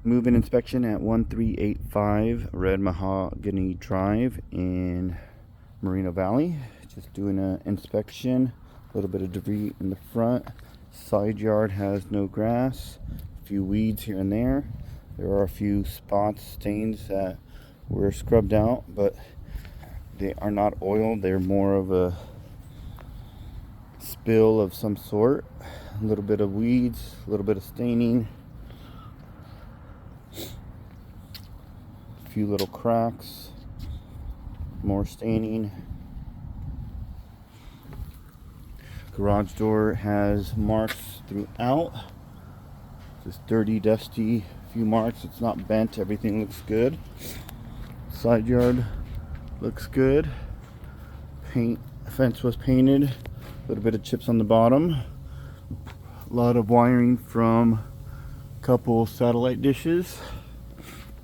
Move-in inspection at 1385 Red Mahogany Drive in Moreno Valley. Just doing an inspection. A little bit of debris in the front. Side yard has no grass. A few weeds here and there. There are a few spots, stains that were scrubbed out, but they are not oil. They're more of a spill of some sort. A little bit of weeds, a little bit of staining. A few little cracks, more staining. Garage door has marks throughout. Just dirty, dusty, few marks. It's not bent, everything looks good. Side yard looks good. Fence was painted. A little bit of chips on the bottom. A lot of wiring from a couple satellite dishes.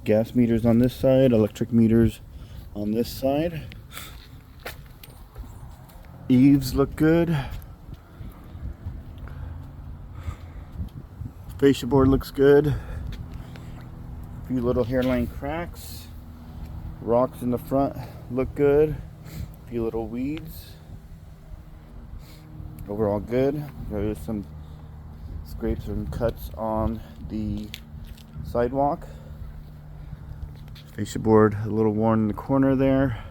Gas meters on this side, electric meters on this side. Eaves look good. Fascia board looks good. A few little hairline cracks. Rocks in the front look good. A few little weeds. Overall good. There's some scrapes and cuts on the sidewalk. Fascia board a little worn in the corner there.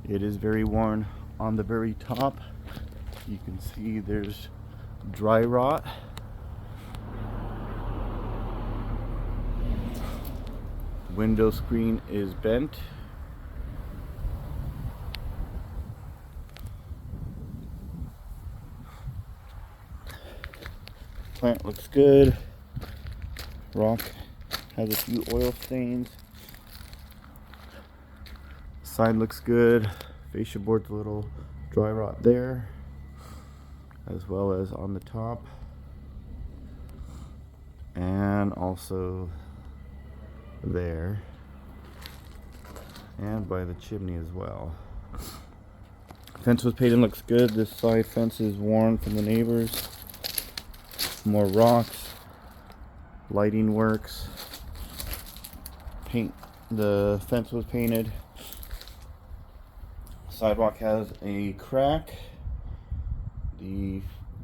It is very worn on the very top. You can see there's dry rot. Window screen is bent. Plant looks good. Rock has a few oil stains. Side looks good. Fascia board's a little dry rot there, as well as on the top, and also there, and by the chimney as well. Fence was painted and looks good. This side fence is worn from the neighbors. More rocks. Lighting works. The fence was painted. Sidewalk has a crack. The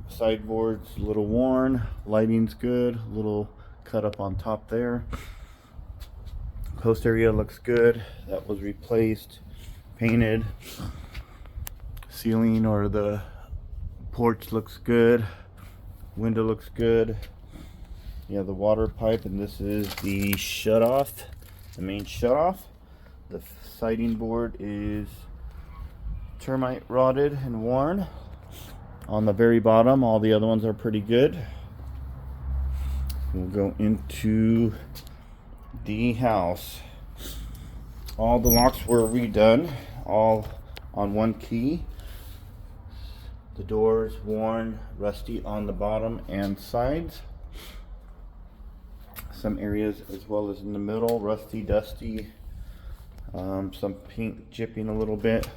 sideboard's a little worn. Lighting's good. A little cut up on top there. Post area looks good. That was replaced, painted. Ceiling or the porch looks good. Window looks good. You have the water pipe, and this is the shutoff, the main shutoff. The siding board is termite rotted and worn. On the very bottom, all the other ones are pretty good. We'll go into the house. All the locks were redone, all on one key. The doors worn, rusty on the bottom and sides. Some areas as well as in the middle, rusty, dusty. Some paint chipping a little bit.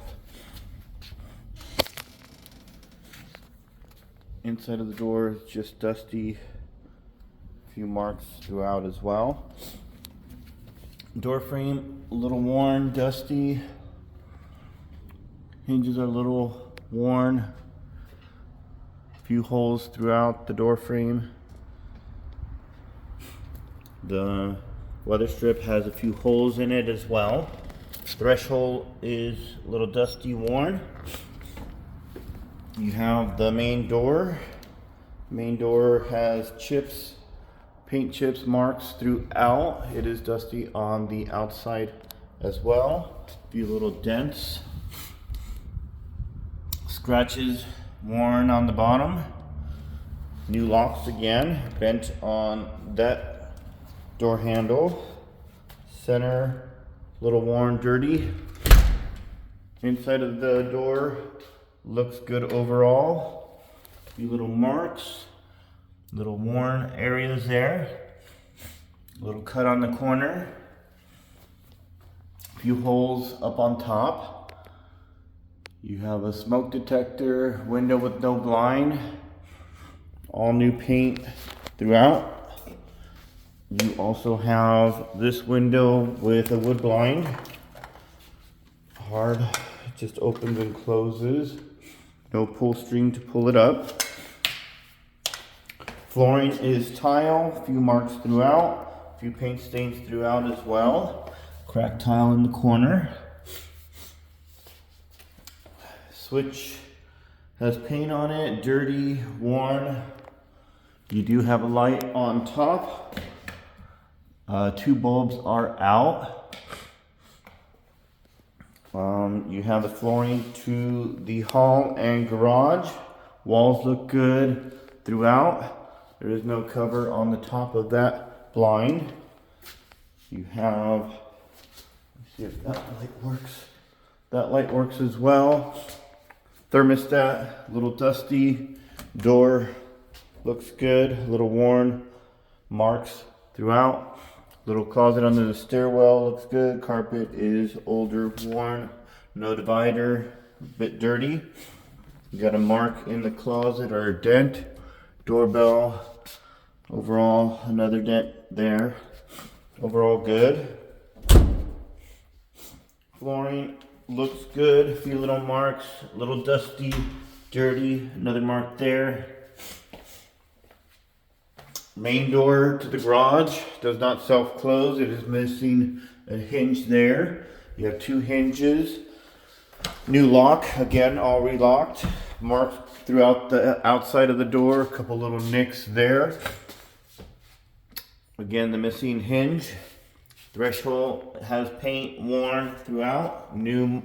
Inside of the door is just dusty. A few marks throughout as well. Door frame a little worn, dusty. Hinges are a little worn. A few holes throughout the door frame. The weather strip has a few holes in it as well. Threshold is a little dusty, worn. You have the main door. Main door has chips, paint chips, marks throughout. It is dusty on the outside as well. A few little dents. Scratches worn on the bottom. New locks again, bent on that door handle. Center, little worn, dirty. Inside of the door looks good overall. A few little marks, little worn areas there. A little cut on the corner. A few holes up on top. You have a smoke detector, window with no blind. All new paint throughout. You also have this window with a wood blind. Hard, it just opens and closes. No pull string to pull it up. Flooring is tile, a few marks throughout, a few paint stains throughout as well. Cracked tile in the corner. Switch has paint on it, dirty, worn. You do have a light on top. 2 bulbs are out. You have the flooring to the hall and garage. Walls look good throughout. There is no cover on the top of that blind. You have, let's see if that light works. That light works as well. Thermostat, a little dusty. Door looks good, a little worn. Marks throughout. Little closet under the stairwell looks good. Carpet is older, worn. No divider, a bit dirty. You got a mark in the closet or a dent. Doorbell, overall another dent there. Overall good. Flooring looks good. A few little marks, a little dusty, dirty. Another mark there. Main door to the garage does not self-close. It is missing a hinge there. You have 2 hinges. New lock, again, all relocked. Marks throughout the outside of the door. A couple little nicks there. Again, the missing hinge. Threshold has paint worn throughout. New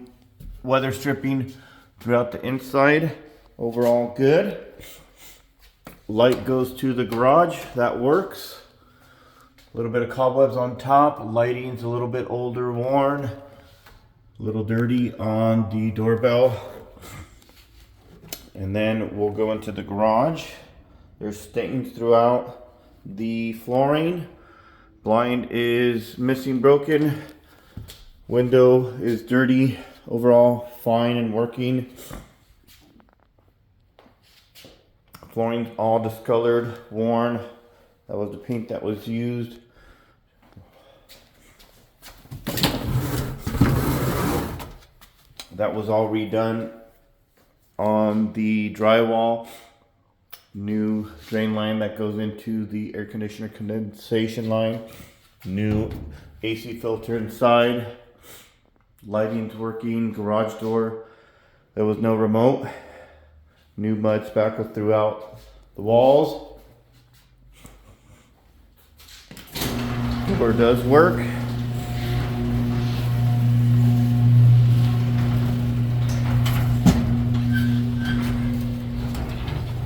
weather stripping throughout the inside. Overall good. Light goes to the garage, that works. A little bit of cobwebs on top. Lighting's a little bit older, worn. A little dirty on the doorbell. And then we'll go into the garage. There's stains throughout the flooring. Blind is missing, broken. Window is dirty. Overall, fine and working. Flooring's all discolored, worn. That was the paint that was used. That was all redone on the drywall. New drain line that goes into the air conditioner condensation line. New AC filter inside. Lighting's working, garage door. There was no remote. New mud spackle throughout the walls. Door does work.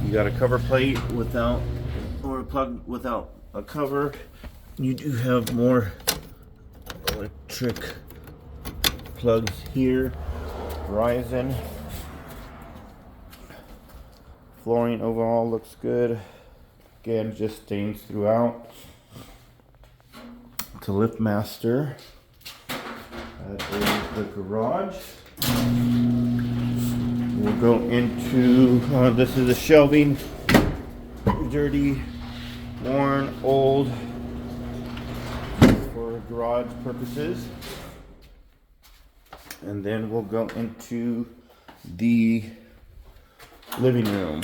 You got a cover plate without, or a plug without a cover. You do have more electric plugs here. Verizon. Flooring overall looks good. Again, just stains throughout. It's a lift master. That is the garage. We'll go into, this is a shelving. Dirty, worn, old for garage purposes. And then we'll go into the living room.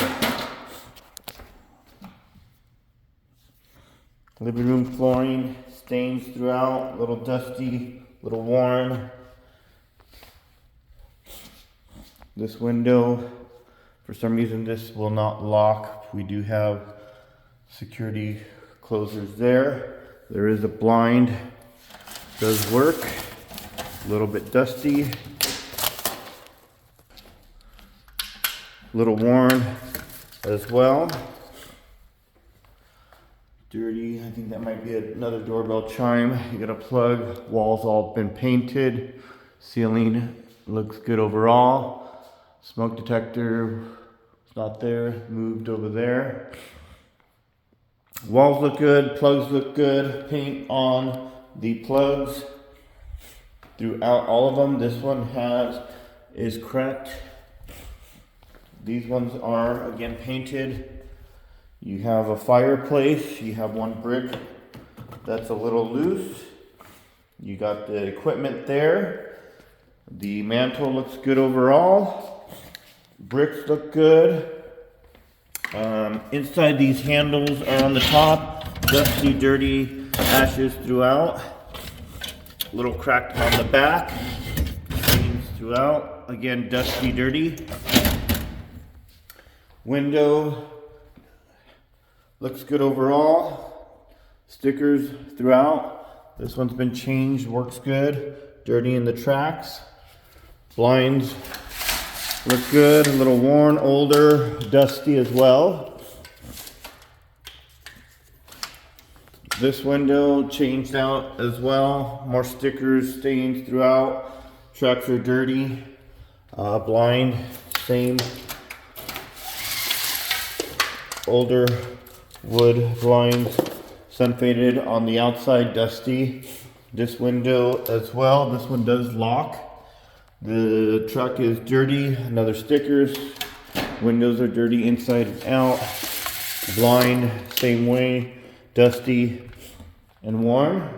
Living room flooring, stains throughout, a little dusty, a little worn. This window, for some reason this will not lock. We do have security closers there. There is a blind, does work. A little bit dusty. A little worn as well. Dirty, I think that might be another doorbell chime. You got a plug, walls all been painted. Ceiling looks good overall. Smoke detector, it's not there, moved over there. Walls look good, plugs look good. Paint on the plugs throughout all of them. This one is cracked. These ones are again painted. You have a fireplace, you have one brick That's a little loose. You got the equipment there. The mantle looks good overall. Bricks look good. Inside these handles are on the top. Dusty, dirty, ashes throughout. A little cracked on the back. Stains throughout. Again, dusty, dirty. Window looks good overall. Stickers throughout. This one's been changed, works good. Dirty in the tracks. Blinds look good, a little worn, older, dusty as well. This window changed out as well. More stickers, stains throughout. Tracks are dirty. Blind, same. Older wood blinds, sun faded on the outside, dusty. This window as well. This one does lock. The truck is dirty. Another stickers. Windows are dirty inside and out. Blind, same way, dusty and worn.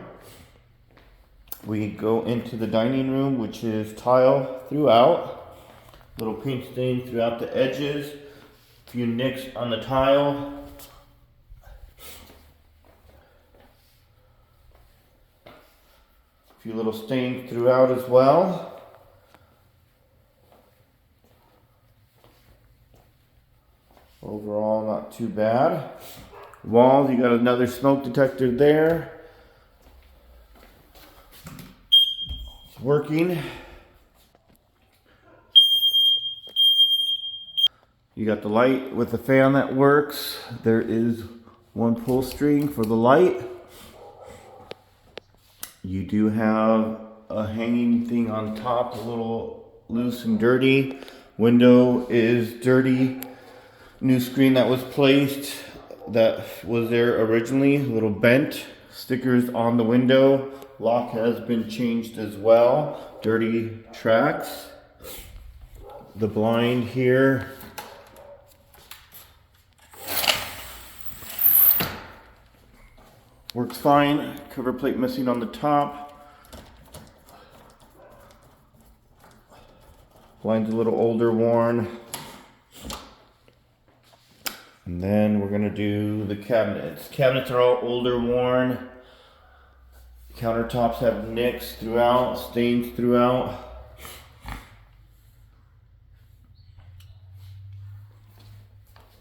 We go into the dining room, which is tile throughout. Little paint stain throughout the edges. Few nicks on the tile. Few little stains throughout as well. Overall, not too bad. Walls, you got another smoke detector there. It's working. You got the light with the fan that works. There is one pull string for the light. You do have a hanging thing on top, a little loose and dirty. Window is dirty. New screen that was placed that was there originally, a little bent. Stickers on the window. Lock has been changed as well. Dirty tracks. The blind here. Works fine. Cover plate missing on the top. Blind's a little older, worn. And then we're gonna do the cabinets. Cabinets are all older, worn. Countertops have nicks throughout, stains throughout.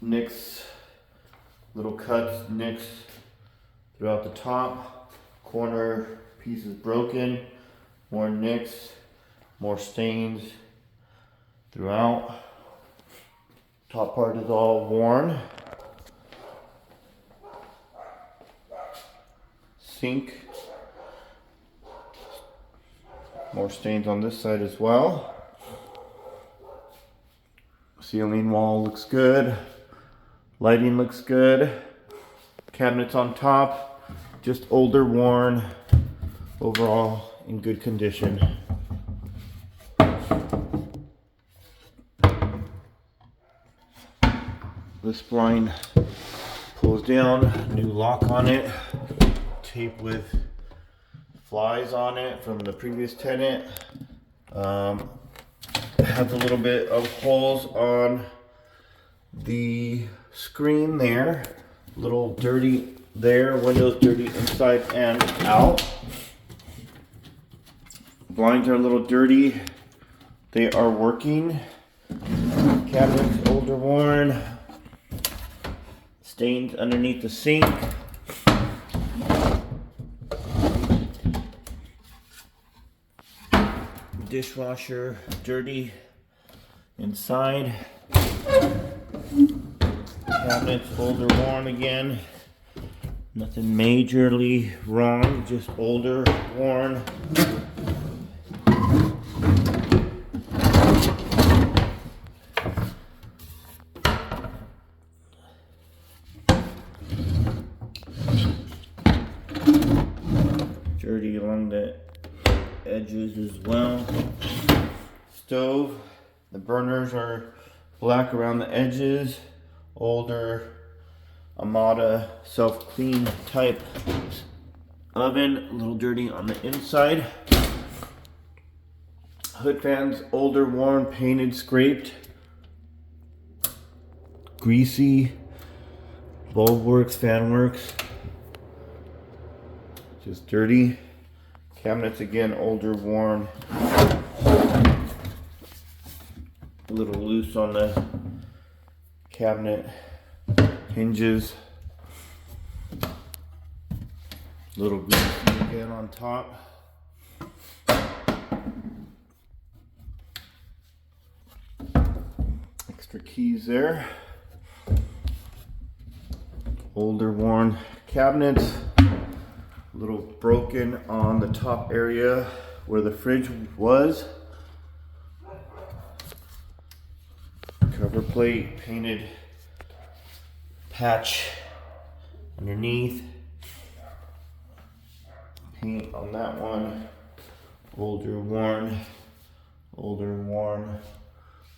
Nicks, little cuts, nicks throughout the top. Corner pieces broken, more nicks, more stains throughout. Top part is all worn. Sink. More stains on this side as well. Ceiling wall looks good. Lighting looks good. Cabinets on top, just older, worn. Overall, in good condition. This blind pulls down, new lock on it, tape with flies on it from the previous tenant. It has a little bit of holes on the screen there, little dirty there, windows dirty inside and out. Blinds are a little dirty, they are working. Cabinets older, worn. Stains underneath the sink. Dishwasher dirty inside. Cabinets older, worn again. Nothing majorly wrong, just older, worn. Dirty along the edges as well. Stove, the burners are black around the edges. Older Amada self-clean type Oven, a little dirty on the inside. Hood fans, older, worn, painted, scraped. Greasy. Bulb works, fan works. Just dirty. Cabinets again, older, worn. A little loose on the cabinet hinges. Little greasy again on top. Extra keys there. Older, worn cabinets. A little broken on the top area where the fridge was. Cover plate, painted patch underneath. Paint on that one. Older, worn. Older, worn.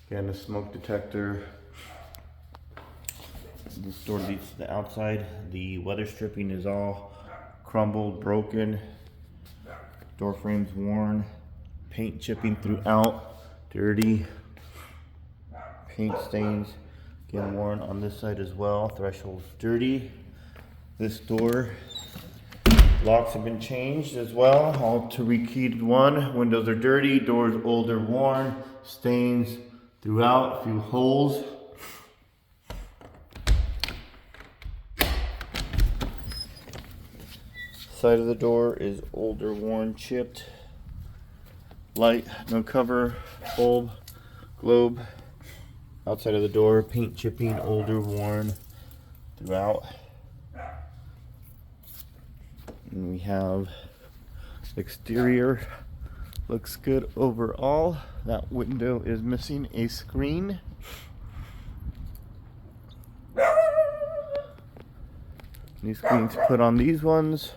Again, a smoke detector. This door leads to the outside. The weather stripping is all crumbled, broken. Door frame's worn. Paint chipping throughout. Dirty. Paint stains. Again, worn on this side as well. Threshold's dirty. This door, locks have been changed as well. All to rekeyed one. Windows are dirty. Doors older, worn. Stains throughout. A few holes. Side of the door is older, worn, chipped. Light, no cover, bulb, globe. Outside of the door, paint chipping, older, worn throughout. And we have exterior, looks good overall. That window is missing a screen. New screens put on these ones.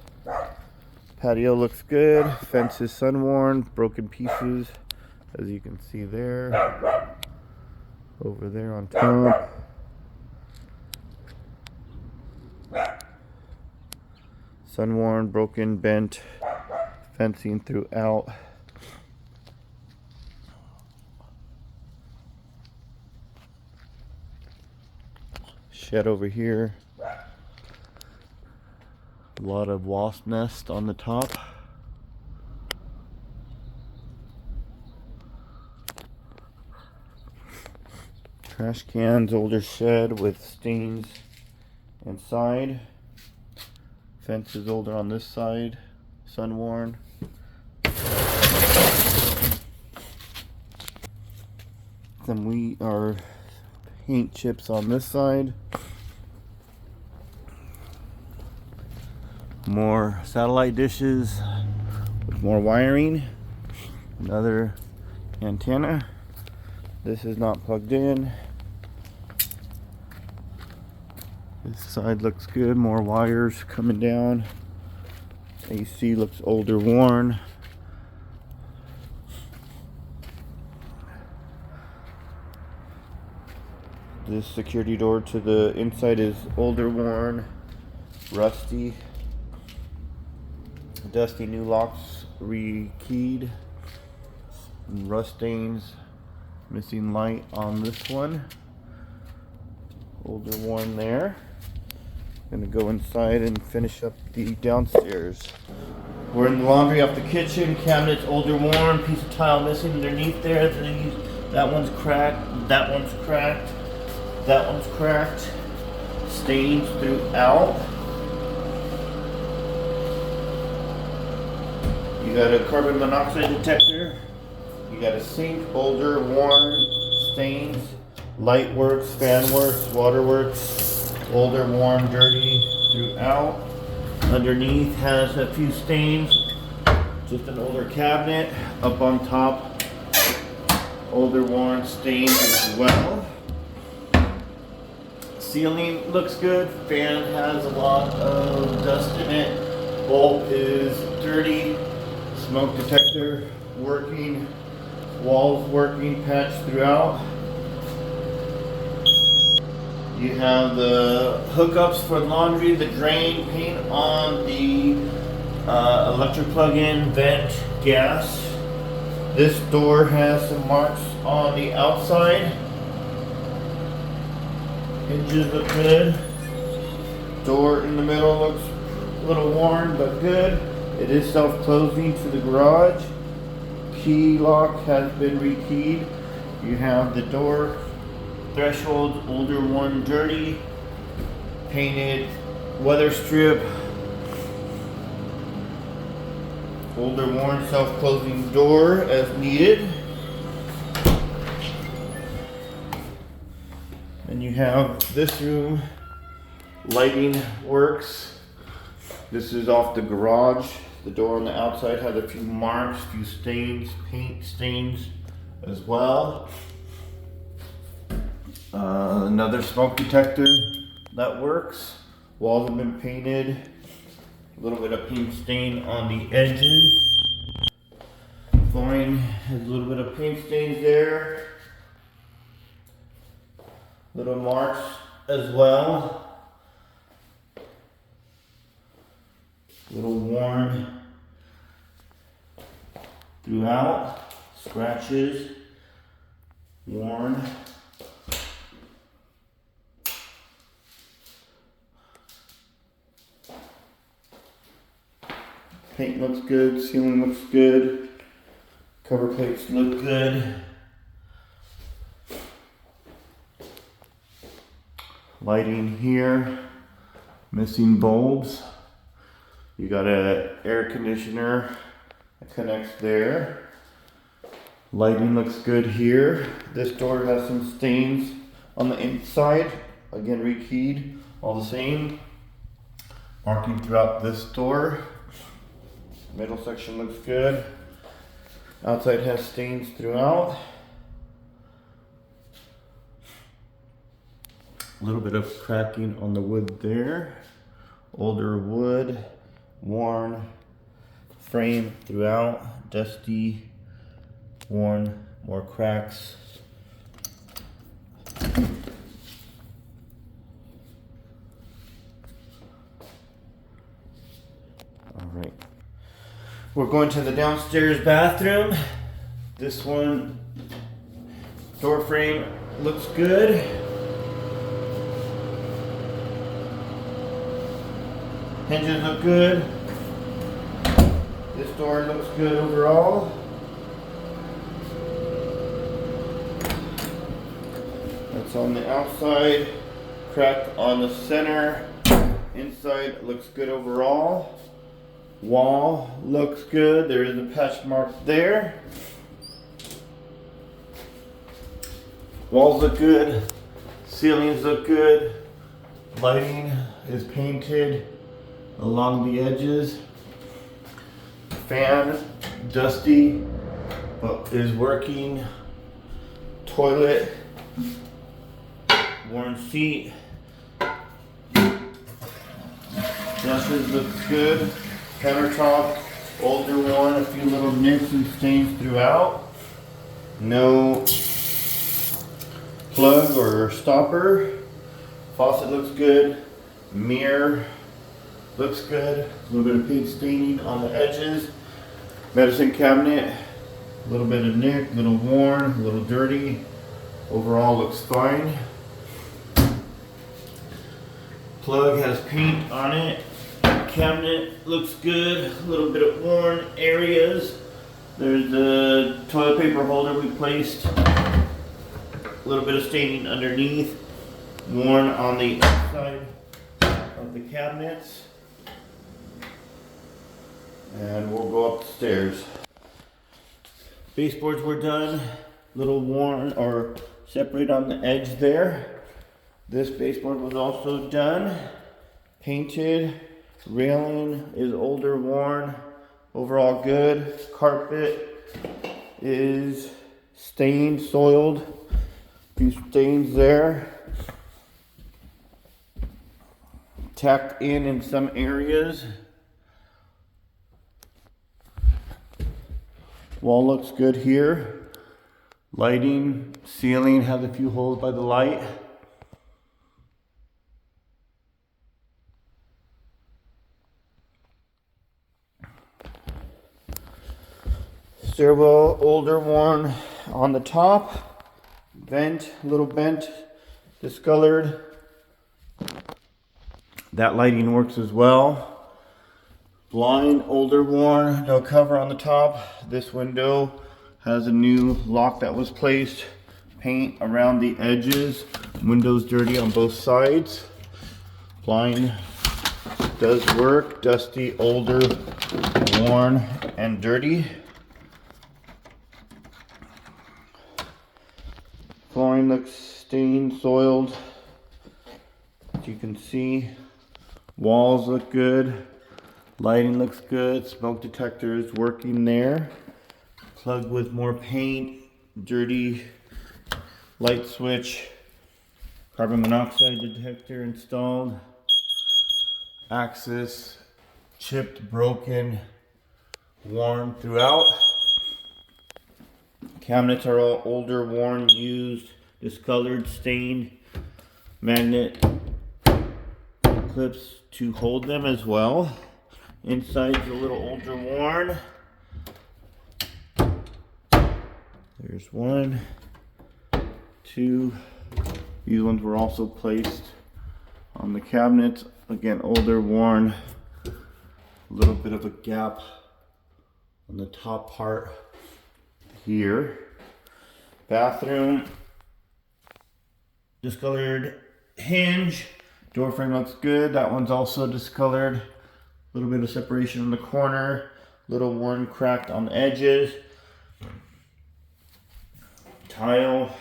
Patio looks good. Fence is sun worn, broken pieces, as you can see there. Over there on top. Sun worn, broken, bent, fencing throughout. Shed over here. A lot of wasp nest on the top. Trash cans, older shed with stains inside. Fence is older on this side, sun worn. Some paint chips on this side. More satellite dishes with more wiring. Another antenna. This is not plugged in. This side looks good. More wires coming down. AC looks older, worn. This security door to the inside is older, worn, rusty. Dusty new locks rekeyed. Rust stains. Missing light on this one. Older, worn there. Gonna go inside and finish up the downstairs. We're in the laundry off the kitchen. Cabinets older, worn. Piece of tile missing underneath there. That one's cracked. That one's cracked. That one's cracked. Stains throughout. You got a carbon monoxide detector. You got a sink, older, worn, stains, light works, fan works, water works, older, worn, dirty throughout. Underneath has a few stains, just an older cabinet. Up on top, older, worn, stains as well. Ceiling looks good. Fan has a lot of dust in it. Bulb is dirty. Smoke detector working, walls working, patch throughout. You have the hookups for laundry, the drain, paint on the Electric plug-in, vent, gas. This door has some marks on the outside. Hinges look good. Door in the middle looks a little worn but good. It is self-closing to the garage. Key lock has been rekeyed. You have the door threshold, older, worn, dirty, painted weather strip, older, worn, self-closing door as needed. And you have this room, lighting works. This is off the garage. The door on the outside has a few marks, a few stains, paint stains as well. Another smoke detector that works. Walls have been painted. A little bit of paint stain on the edges. Flooring has a little bit of paint stains there. Little marks as well. Little worn throughout. Scratches. Worn. Paint looks good, ceiling looks good, cover plates look good. Lighting here, missing bulbs. You got an air conditioner that connects there. Lighting looks good here. This door has some stains on the inside, again rekeyed, all the same. Marking throughout this door. Middle section looks good. Outside has stains throughout. A little bit of cracking on the wood there. Older wood, worn frame throughout, dusty, worn, more cracks. All right. We're going to the downstairs bathroom. This one, door frame looks good. Hinges look good. This door looks good overall. That's on the outside. Cracked on the center. Inside looks good overall. Wall looks good. There is a patch mark there. Walls look good. Ceilings look good. Lighting is painted along the edges. Fan, dusty, but is working. Toilet, worn seat. Brushes look good. Countertop, older one, a few little nicks and stains throughout. No plug or stopper. Faucet looks good. Mirror looks good. A little bit of paint staining on the edges. Medicine cabinet, a little bit of nick, a little worn, a little dirty. Overall looks fine. Plug has paint on it. Cabinet looks good, a little bit of worn areas. There's the toilet paper holder we placed. A little bit of staining underneath. Worn on the outside of the cabinets. And we'll go up the stairs. Baseboards were done. Little worn or separate on the edge there. This baseboard was also done. Painted. Railing is older, worn, overall good. Carpet is stained, soiled. A few stains there. Tacked in some areas. Wall looks good here. Lighting, ceiling has a few holes by the light. stairwell, older, worn on the top. Vent, a little bent, discolored. That lighting works as well. Blind, older, worn, no cover on the top. This window has a new lock that was placed. Paint around the edges. Windows dirty on both sides. Blind does work. Dusty, older, worn, and dirty. Flooring looks stained, soiled. As you can see, walls look good. Lighting looks good. Smoke detector is working there. Plug with more paint. Dirty light switch. Carbon monoxide detector installed. Axis chipped, broken, worn throughout. Cabinets are all older, worn, used, discolored, stained. Magnet clips to hold them as well. Inside's a little older, worn. There's one, two. These ones were also placed on the cabinets. Again, older, worn. A little bit of a gap on the top part here. Bathroom, discolored hinge. Door frame looks good. That one's also discolored. A little bit of separation in the corner. Little worn, cracked on the edges. Tile,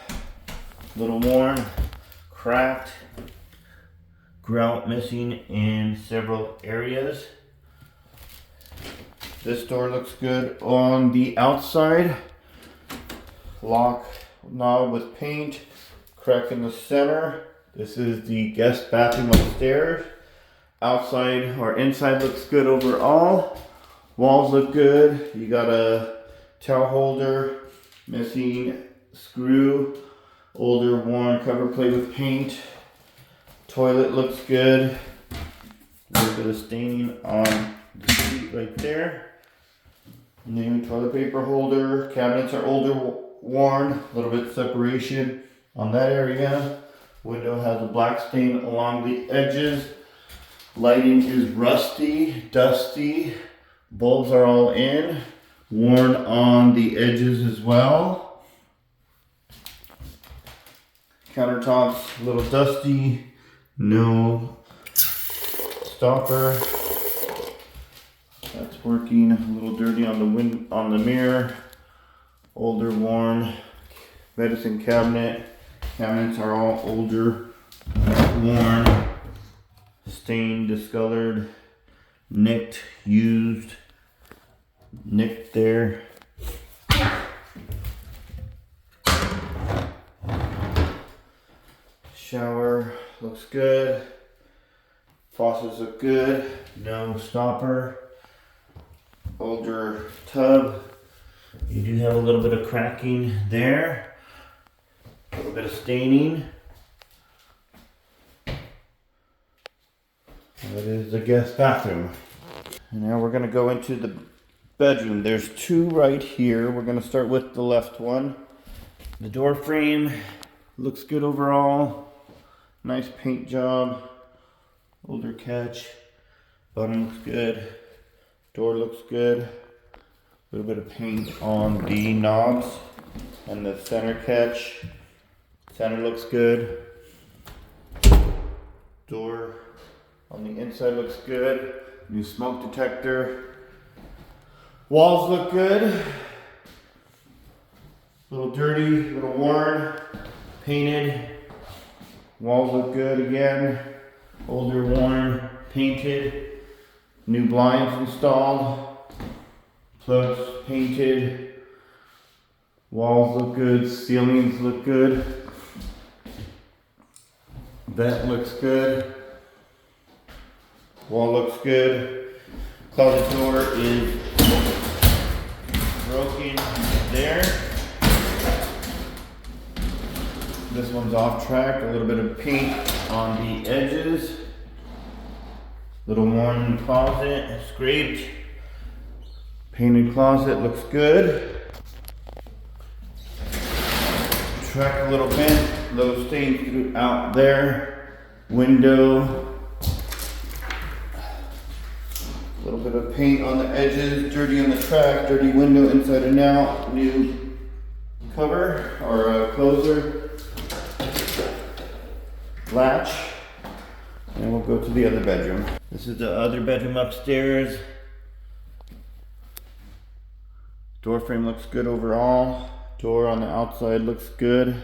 little worn, cracked. Grout missing in several areas. This door looks good on the outside. Lock knob with paint. Crack in the center. This is the guest bathroom upstairs. Outside or inside looks good overall. Walls look good. You got a towel holder. Missing screw. Older, worn cover plate with paint. Toilet looks good. A little bit of staining on the seat right there. New toilet paper holder. Cabinets are older, worn. A little bit of separation on that area. Window has a black stain along the edges. Lighting is rusty, dusty. Bulbs are all in. Worn on the edges as well. Countertops a little dusty. No stopper. That's working. A little dirty on the mirror. Older, worn. Medicine cabinet. Cabinets are all older, worn, stained, discolored, nicked, used, nicked there. Shower looks good. Faucets look good. No stopper. Older tub. You do have a little bit of cracking there. A little bit of staining. That is the guest bathroom. And now we're going to go into the bedroom. There's two right here. We're going to start with the left one. The door frame looks good overall. Nice paint job. Older catch. Bottom looks good. Door looks good. A little bit of paint on the knobs and the center catch. Center looks good. Door on the inside looks good. New smoke detector. Walls look good. A little dirty, a little worn. Painted. Walls look good again. Older, worn, painted. New blinds installed. Plugs painted. Walls look good. Ceilings look good. Vent looks good. Wall looks good. Closet door is broken there. This one's off track. A little bit of paint on the edges. Little worn in the closet. Scraped. Painted closet looks good. Track a little bit, those stains throughout there. Window. A little bit of paint on the edges, dirty on the track, dirty window inside and out. New cover or closer. Latch. And we'll go to the other bedroom. This is the other bedroom upstairs. Door frame looks good overall. Door on the outside looks good.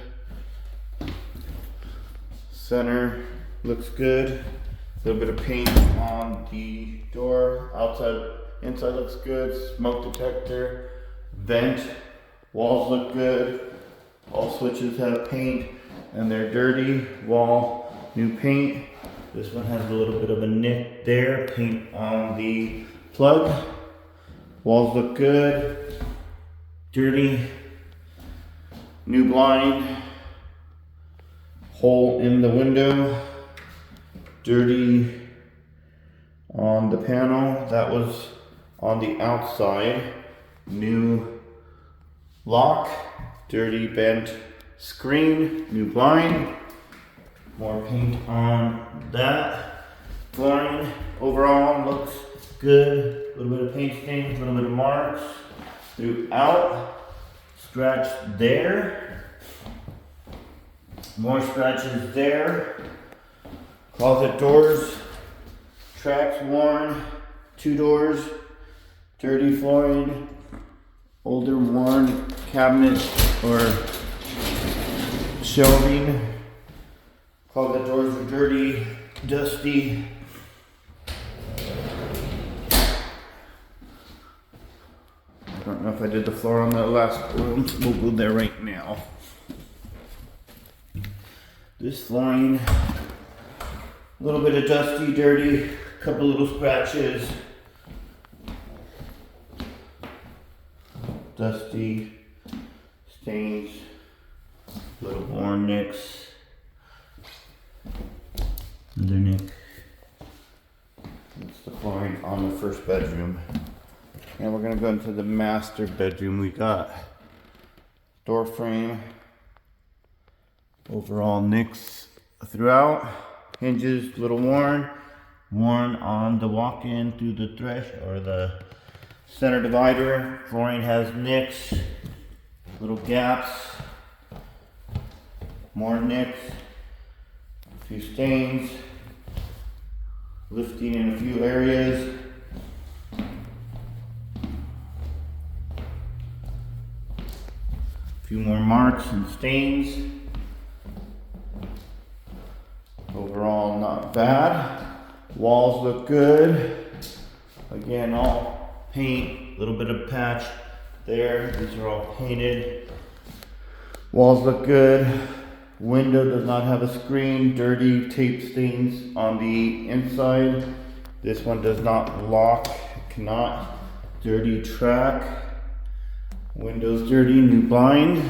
Center looks good. A little bit of paint on the door. Outside, inside looks good. Smoke detector, vent. Walls look good. All switches have paint and they're dirty. Wall, new paint. This one has a little bit of a nick there. Paint on the plug. Walls look good. Dirty. New blind. Hole in the window. Dirty on the panel. That was on the outside. New lock. Dirty bent screen. New blind. More paint on that. Flooring overall looks good. A little bit of paint stains, a little bit of marks throughout. Scratch there. More scratches there. Closet doors. Tracks worn. 2 doors. Dirty flooring. Older worn cabinet or shelving. Closet doors are dirty, dusty. I don't know if I did the floor on the last room, so we'll go there right now. This flooring, a little bit of dusty, dirty, a couple little scratches. Dusty, stains, little worn nicks. Another nick. That's the flooring on the first bedroom. And we're gonna go into the master bedroom. We got door frame, overall nicks throughout, hinges a little worn on the walk-in through the thresh or the center divider. Flooring has nicks, little gaps, more nicks, a few stains, lifting in a few areas. A few more marks and stains. Overall not bad. Walls look good. Again, all paint, a little bit of patch there. These are all painted. Walls look good. Window does not have a screen. Dirty tape stains on the inside. This one does not lock, cannot. Dirty track. Windows dirty, new blind.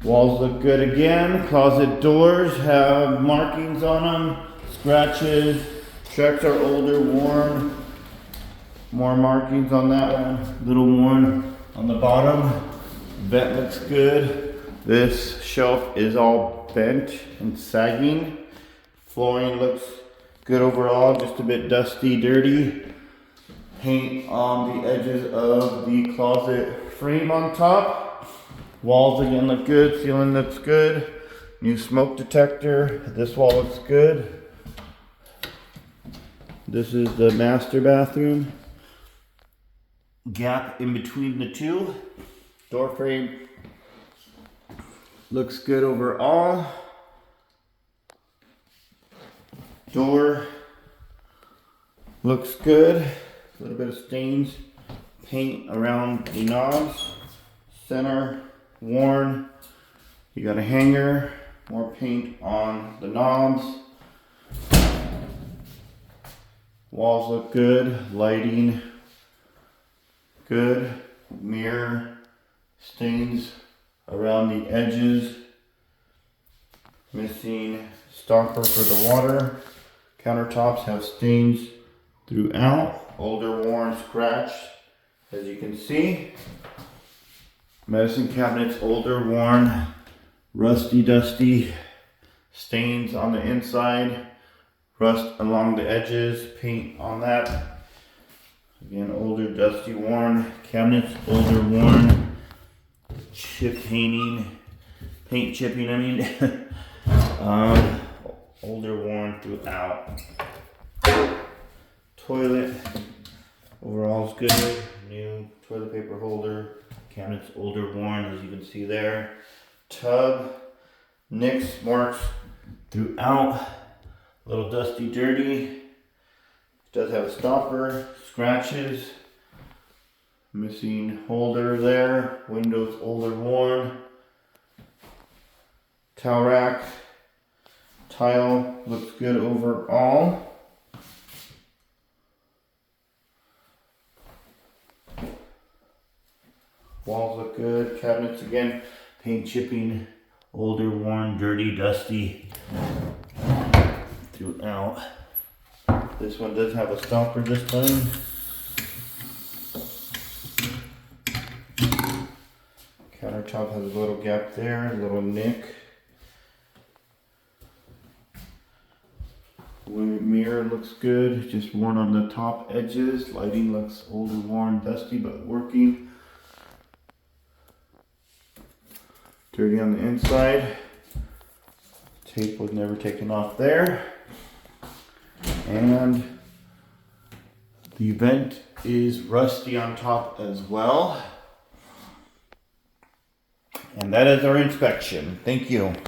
Walls look good again. Closet doors have markings on them, scratches. Tracks are older, worn. More markings on that one. Little worn on the bottom. Vent looks good. This shelf is all bent and sagging. Flooring looks good overall, just a bit dusty, dirty. Paint on the edges of the closet frame on top. Walls again look good, ceiling looks good. New smoke detector. This wall looks good. This is the master bathroom. Gap in between the two. Door frame looks good overall. Door looks good. A little bit of stains. Paint around the knobs. Center worn. You got a hanger. More paint on the knobs. Walls look good. Lighting good. Mirror stains around the edges. Missing stopper for the water. Countertops have stains throughout. Older worn scratch, as you can see. Medicine cabinet's older, worn, rusty, dusty, stains on the inside, rust along the edges, paint on that. Again, older, dusty, worn. Cabinets, older, worn. Chip painting, paint chipping, I mean. Older, worn throughout. Toilet, overall's good. New toilet paper holder. Cabinets, older, worn, as you can see there. Tub, nicks, marks throughout. A little dusty, dirty. Does have a stopper, scratches, missing holder there, windows older, worn, towel rack, tile looks good overall. Walls look good, cabinets again, paint chipping, older, worn, dirty, dusty throughout. This one does have a stopper this time. Countertop has a little gap there, a little nick. Mirror looks good, just worn on the top edges. Lighting looks older, worn, dusty, but working. Dirty on the inside. Tape was never taken off there. And the vent is rusty on top as well. And that is our inspection. Thank you.